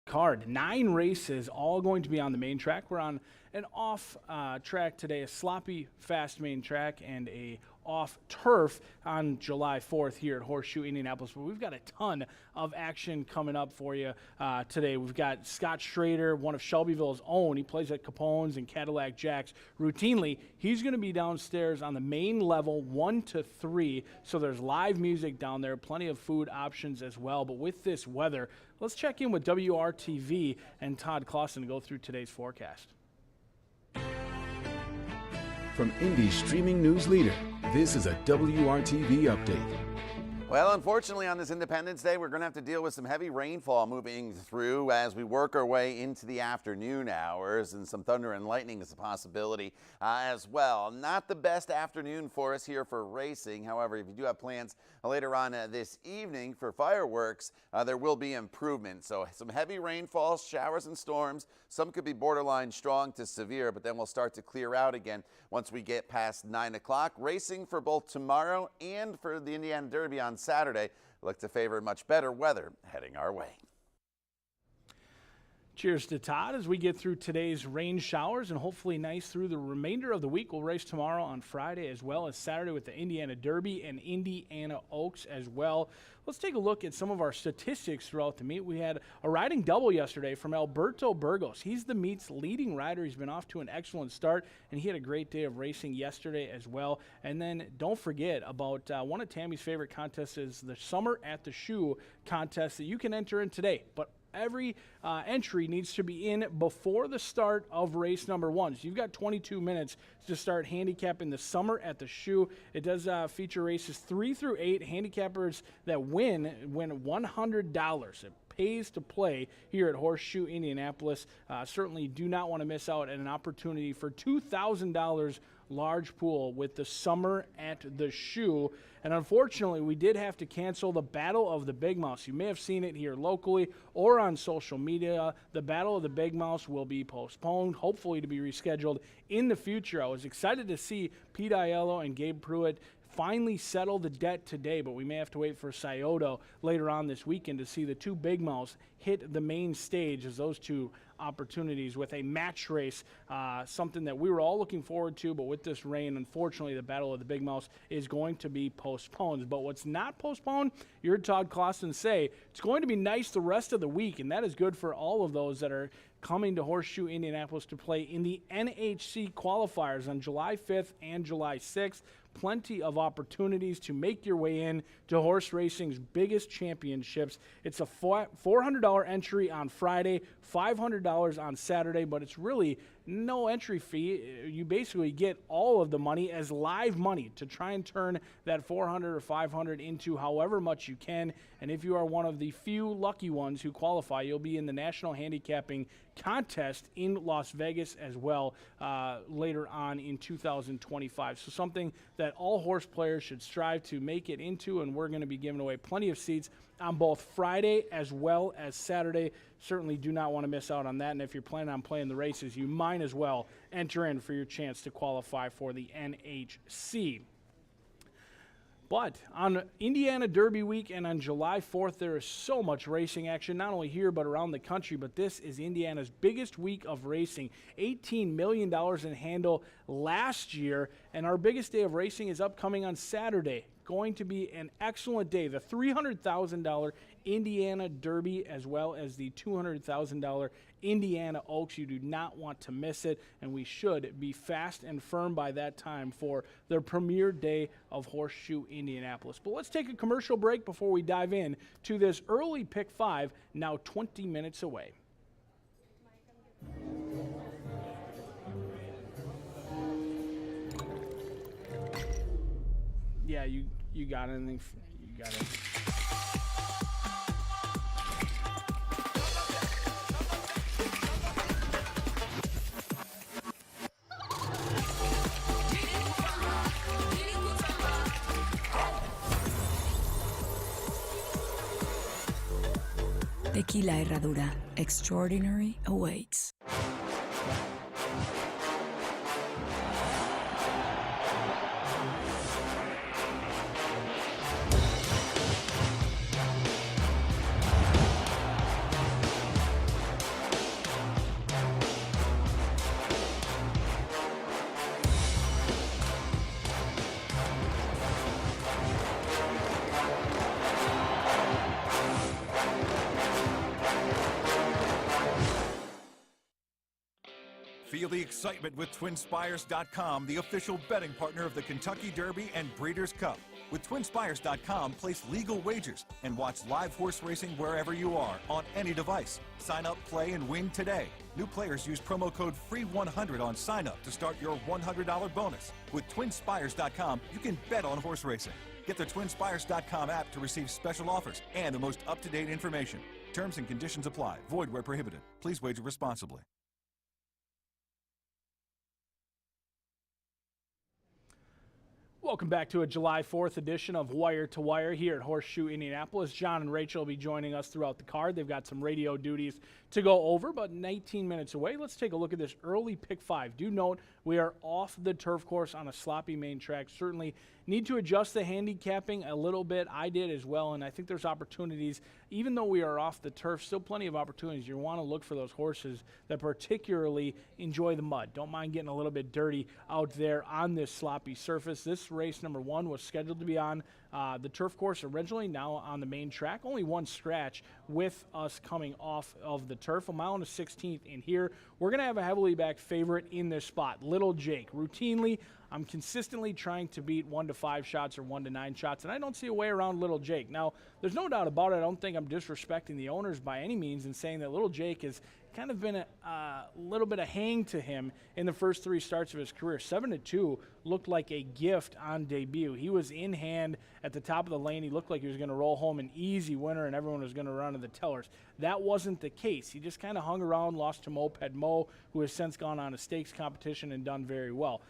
card. 9 races, all going to be on the main track. We're on an off track today, a sloppy, fast main track, and a off turf on July 4th here at Horseshoe Indianapolis. But we've got a ton of action coming up for you today. We've got Scott Schrader, one of Shelbyville's own. He plays at Capone's and Cadillac Jacks routinely. He's going to be downstairs on the main level 1 to 3. So there's live music down there, plenty of food options as well. But with this weather, let's check in with WRTV and Todd Clausen to go through today's forecast. From Indy's streaming news leader, this is a WRTV update. Well, unfortunately, on this Independence Day, we're going to have to deal with some heavy rainfall moving through as we work our way into the afternoon hours, and some thunder and lightning is a possibility as well. Not the best afternoon for us here for racing. However, if you do have plans later on this evening for fireworks, there will be improvement. So some heavy rainfall, showers and storms. Some could be borderline strong to severe, but then we'll start to clear out again once we get past 9 o'clock. Racing for both tomorrow and for the Indiana Derby on Saturday look to favor much better weather heading our way. Cheers to Todd as we get through today's rain showers and hopefully nice through the remainder of the week. We'll race tomorrow on Friday as well as Saturday with the Indiana Derby and Indiana Oaks as well. Let's take a look at some of our statistics throughout the meet. We had a riding double yesterday from Alberto Burgos. He's the meet's leading rider. He's been off to an excellent start, and he had a great day of racing yesterday as well. And then don't forget about one of Tammy's favorite contests is the Summer at the Shoe contest that you can enter in today. But every entry needs to be in before the start of race number 1. So you've got 22 minutes to start handicapping the Summer at the Shoe. It does feature races 3 through 8. Handicappers that win $100. It pays to play here at Horseshoe Indianapolis. Certainly do not want to miss out on an opportunity for $2,000 large pool with the Summer at the Shoe. And unfortunately, we did have to cancel the Battle of the Big Mouse. You may have seen it here locally or on social media. The Battle of the Big Mouse will be postponed, hopefully to be rescheduled in the future. I was excited to see Pete Aiello and Gabe Pruitt finally settle the debt today, but we may have to wait for Scioto later on this weekend to see the two Big Mouths hit the main stage as those two opportunities with a match race, something that we were all looking forward to, but with this rain, unfortunately, the Battle of the Big Mouths is going to be postponed. But what's not postponed, you heard Todd Clausen say, it's going to be nice the rest of the week, and that is good for all of those that are coming to Horseshoe Indianapolis to play in the NHC qualifiers on July 5th and July 6th. Plenty of opportunities to make your way in to horse racing's biggest championships. It's a $400 entry on Friday, $500 on Saturday, but it's really no entry fee. You basically get all of the money as live money to try and turn that $400 or $500 into however much you can. And if you are one of the few lucky ones who qualify, you'll be in the National Handicapping Contest in Las Vegas as well later on in 2025. So something that all horse players should strive to make it into, and we're going to be giving away plenty of seats on both Friday as well as Saturday. Certainly do not want to miss out on that, and if you're planning on playing the races, you might as well enter in for your chance to qualify for the NHC. But on Indiana Derby week and on July 4th, there is so much racing action, not only here but around the country. But this is Indiana's biggest week of racing, $18 million in handle last year. And our biggest day of racing is upcoming on Saturday. Going to be an excellent day. The $300,000 Indiana Derby as well as the $200,000 Indiana Oaks. You do not want to miss it, and we should be fast and firm by that time for the premier day of Horseshoe Indianapolis. But let's take a commercial break before we dive in to this early Pick 5, now 20 minutes away. Yeah, you got anything? You got it. Tequila Herradura. Extraordinary awaits. Feel the excitement with TwinSpires.com, the official betting partner of the Kentucky Derby and Breeders' Cup. With TwinSpires.com, place legal wagers and watch live horse racing wherever you are on any device. Sign up, play, and win today. New players use promo code FREE100 on sign up to start your $100 bonus. With TwinSpires.com, you can bet on horse racing. Get the TwinSpires.com app to receive special offers and the most up-to-date information. Terms and conditions apply. Void where prohibited. Please wager responsibly. Welcome back to a July 4th edition of Wire to Wire here at Horseshoe Indianapolis. John and Rachel will be joining us throughout the card. They've got some radio duties to go over, but 19 minutes away. Let's take a look at this early pick 5. Do note we are off the turf course on a sloppy main track. Certainly need to adjust the handicapping a little bit. I did as well, and I think there's opportunities. Even though we are off the turf, still plenty of opportunities. You want to look for those horses that particularly enjoy the mud. Don't mind getting a little bit dirty out there on this sloppy surface. This race number 1 was scheduled to be on the turf course originally, now on the main track. Only one scratch with us coming off of the turf. A mile and a 16th in here. We're going to have a heavily backed favorite in this spot, Little Jake. Routinely, I'm consistently trying to beat 1 to 5 shots or 1 to 9 shots, and I don't see a way around Little Jake. Now, there's no doubt about it. I don't think I'm disrespecting the owners by any means in saying that Little Jake has kind of been a little bit of hang to him in the first 3 starts of his career. 7-2 looked like a gift on debut. He was in hand at the top of the lane. He looked like he was going to roll home an easy winner and everyone was going to run to the tellers. That wasn't the case. He just kind of hung around, lost to Moped Mo, who has since gone on a stakes competition and done very well.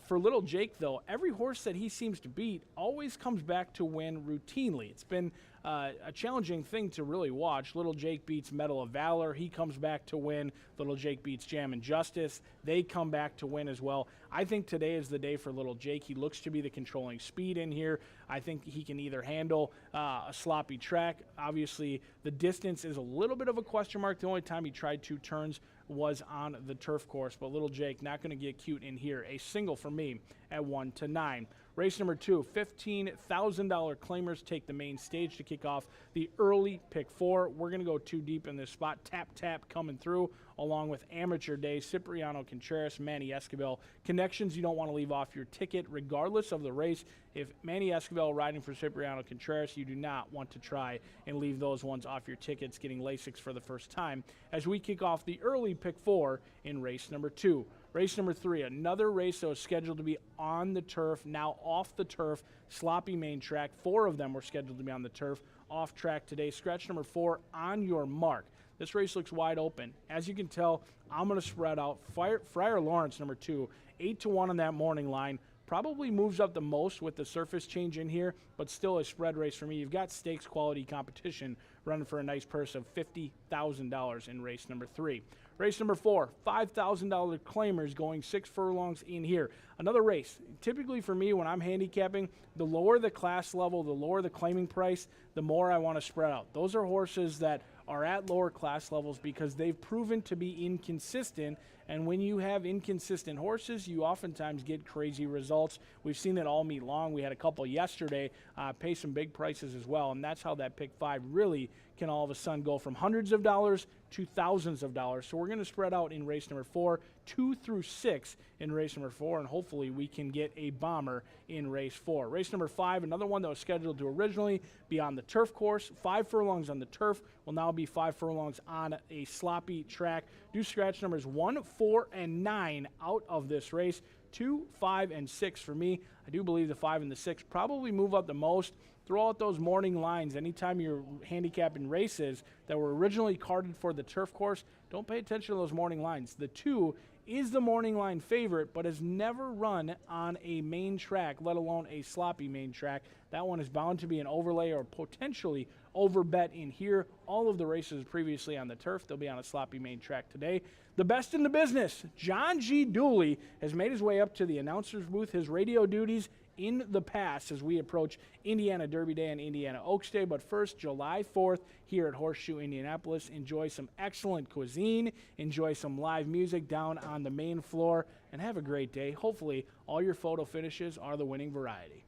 For Little Jake, though, every horse that he seems to beat always comes back to win routinely. It's been a challenging thing to really watch. Little Jake beats Medal of Valor. He comes back to win. Little Jake beats Jam and Justice. They come back to win as well. I think today is the day for Little Jake. He looks to be the controlling speed in here. I think he can either handle a sloppy track. Obviously, the distance is a little bit of a question mark. The only time he tried 2 turns was on the turf course, but Little Jake not going to get cute in here. A single for me at 1 to 9. Race number 2, $15,000 claimers take the main stage to kick off the early pick 4. We're going to go too deep in this spot. Tap, tap coming through along with Amateur Day, Cipriano Contreras, Manny Esquivel. Connections you don't want to leave off your ticket regardless of the race. If Manny Esquivel riding for Cipriano Contreras, you do not want to try and leave those ones off your tickets getting Lasix for the first time as we kick off the early pick 4 in race number 2. Race number 3, another race that was scheduled to be on the turf, now off the turf, sloppy main track. 4 of them were scheduled to be on the turf, off track today. Scratch number 4, on your mark. This race looks wide open. As you can tell, I'm going to spread out. Friar Lawrence, number 2, 8 to 1 on that morning line. Probably moves up the most with the surface change in here, but still a spread race for me. You've got stakes quality competition running for a nice purse of $50,000 in race number 3. Race number 4, $5,000 claimers going 6 furlongs in here. Another race. Typically for me, when I'm handicapping, the lower the class level, the lower the claiming price, the more I want to spread out. Those are horses that are at lower class levels because they've proven to be inconsistent. And when you have inconsistent horses, you oftentimes get crazy results. We've seen it all meet long. We had a couple yesterday pay some big prices as well. And that's how that pick 5 really can all of a sudden go from hundreds of dollars to thousands of dollars. So we're going to spread out in race number 4, 2 through 6 in race number 4, and hopefully we can get a bomber in race 4. Race number 5, another one that was scheduled to originally be on the turf course. 5 furlongs on the turf will now be 5 furlongs on a sloppy track. Do scratch numbers 1, 4, and 9 out of this race. 2, 5, and 6 for me. I do believe the 5 and the 6 probably move up the most. Throw out those morning lines. Anytime you're handicapping races that were originally carded for the turf course, don't pay attention to those morning lines. The 2 is the morning line favorite, but has never run on a main track, let alone a sloppy main track. That one is bound to be an overlay or potentially overbet in here. All of the races previously on the turf, they'll be on a sloppy main track today. The best in the business, John G. Dooley, has made his way up to the announcer's booth. His radio duties in the past as we approach Indiana Derby Day and Indiana Oaks Day. But first, July 4th here at Horseshoe Indianapolis. Enjoy some excellent cuisine, enjoy some live music down on the main floor, and have a great day. Hopefully, all your photo finishes are the winning variety.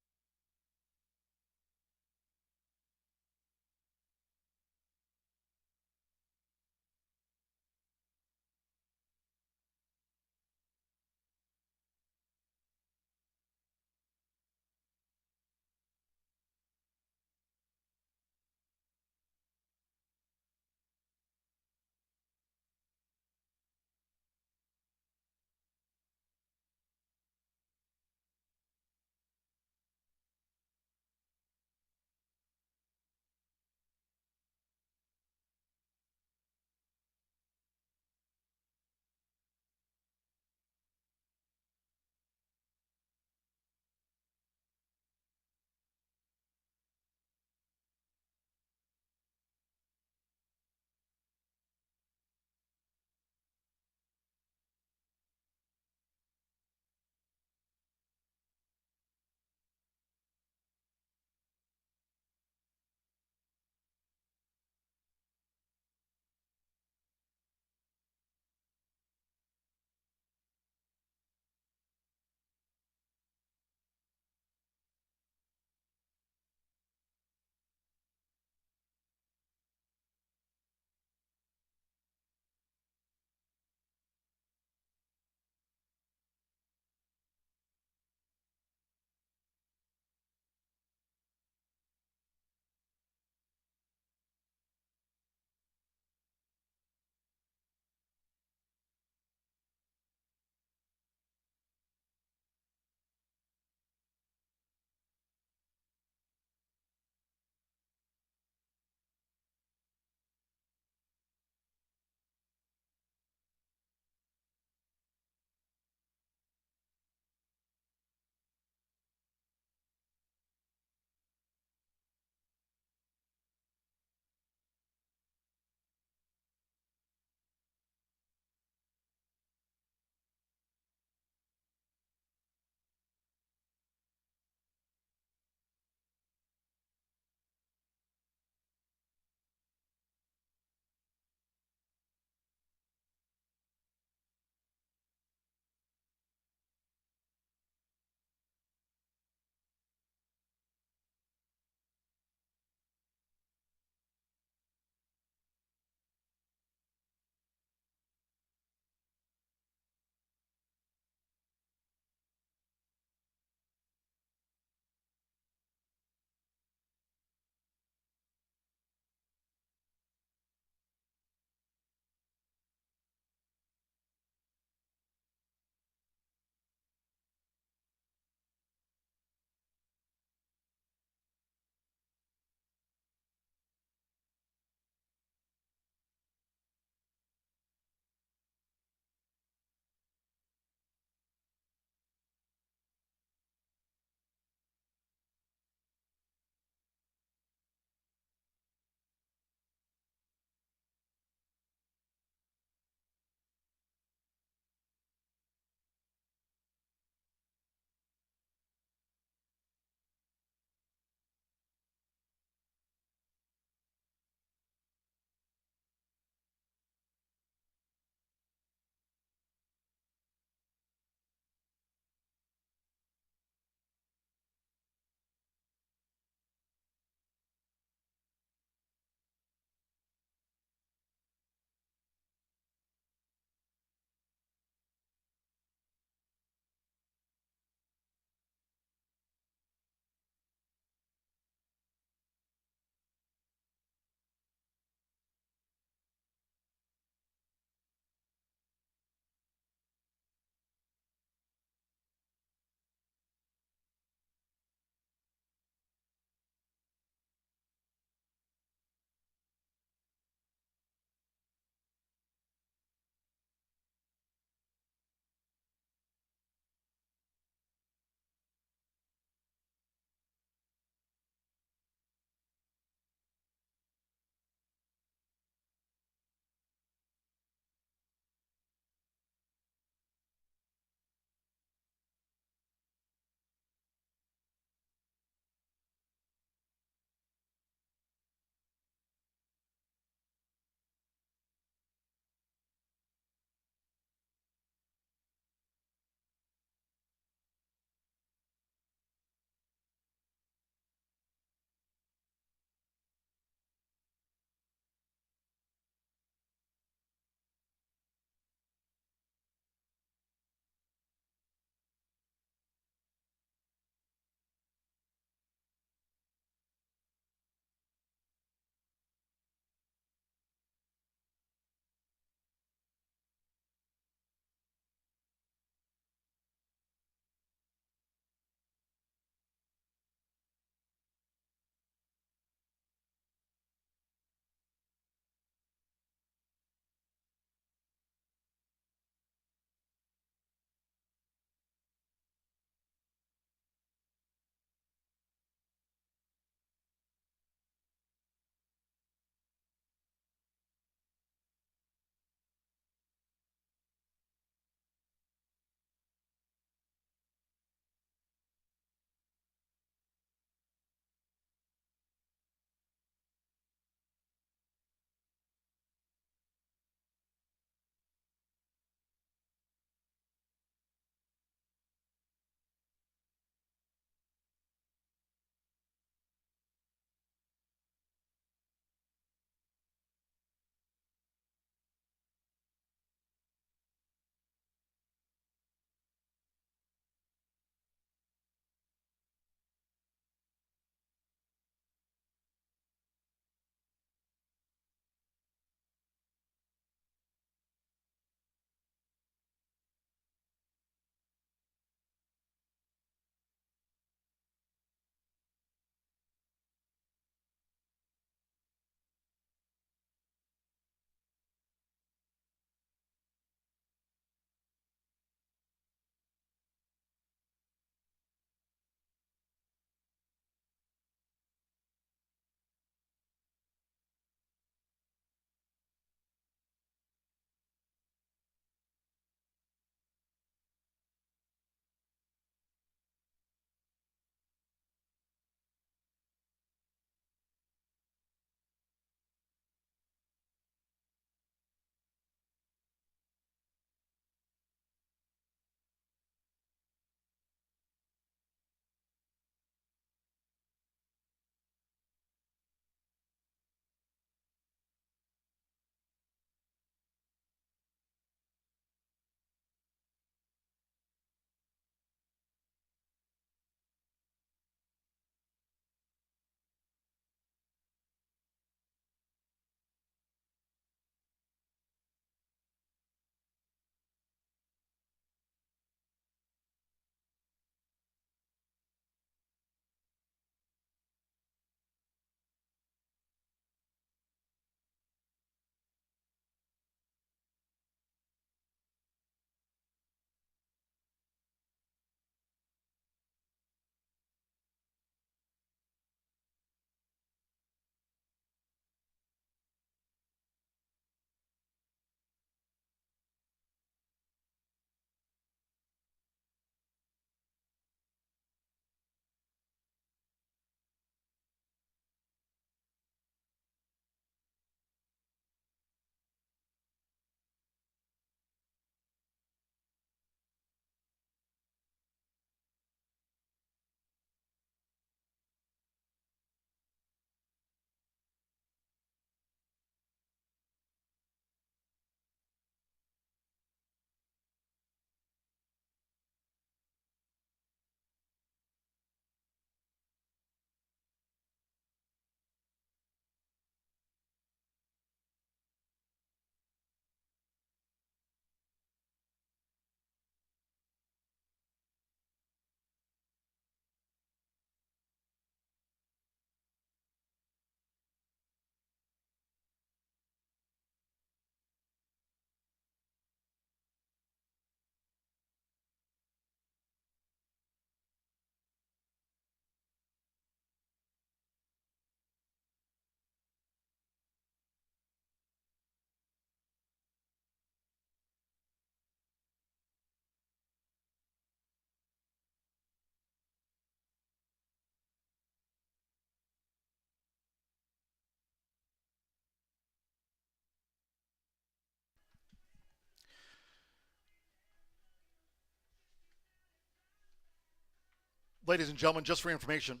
Ladies and gentlemen, just for information,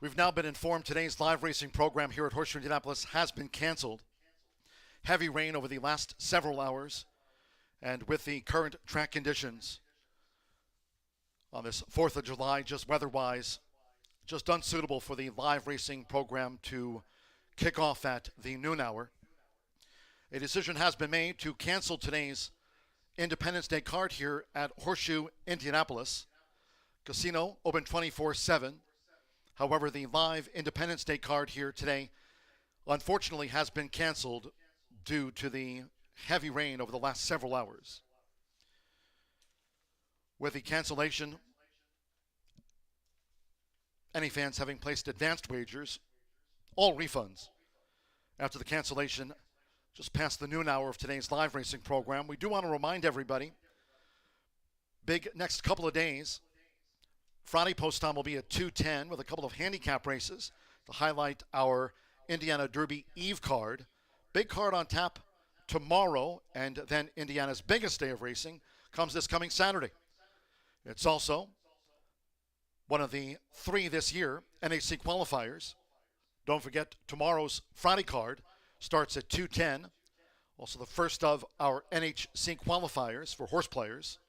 we've now been informed today's live racing program here at Horseshoe Indianapolis has been canceled. Heavy rain over the last several hours, and with the current track conditions on this 4th of July, just weather-wise, just unsuitable for the live racing program to kick off at the noon hour. A decision has been made to cancel today's Independence Day card here at Horseshoe Indianapolis. Casino open 24/7. However, the live Independence Day card here today unfortunately has been canceled due to the heavy rain over the last several hours. With the cancellation, any fans having placed advanced wagers, all refunds after the cancellation just past the noon hour of today's live racing program. We do want to remind everybody, big next couple of days. Friday post time will be at 2:10 with a couple of handicap races to highlight our Indiana Derby Eve card. Big card on tap tomorrow, and then Indiana's biggest day of racing comes this coming Saturday. It's also one of the 3 this year NHC qualifiers. Don't forget, tomorrow's Friday card starts at 2:10. Also the first of our NHC qualifiers for horse players.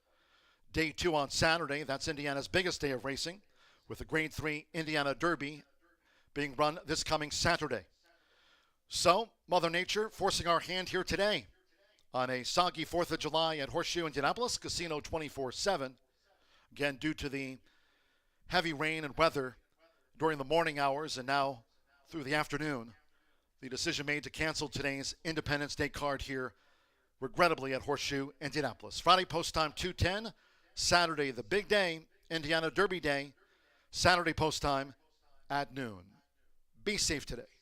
Day 2 on Saturday, that's Indiana's biggest day of racing, with the Grade 3 Indiana Derby being run this coming Saturday. So, Mother Nature forcing our hand here today on a soggy 4th of July at Horseshoe Indianapolis, Casino 24/7. Again, due to the heavy rain and weather during the morning hours and now through the afternoon, the decision made to cancel today's Independence Day card here, regrettably, at Horseshoe Indianapolis. Friday post time 2:10. Saturday, the big day, Indiana Derby Day, Saturday post time at noon. Be safe today.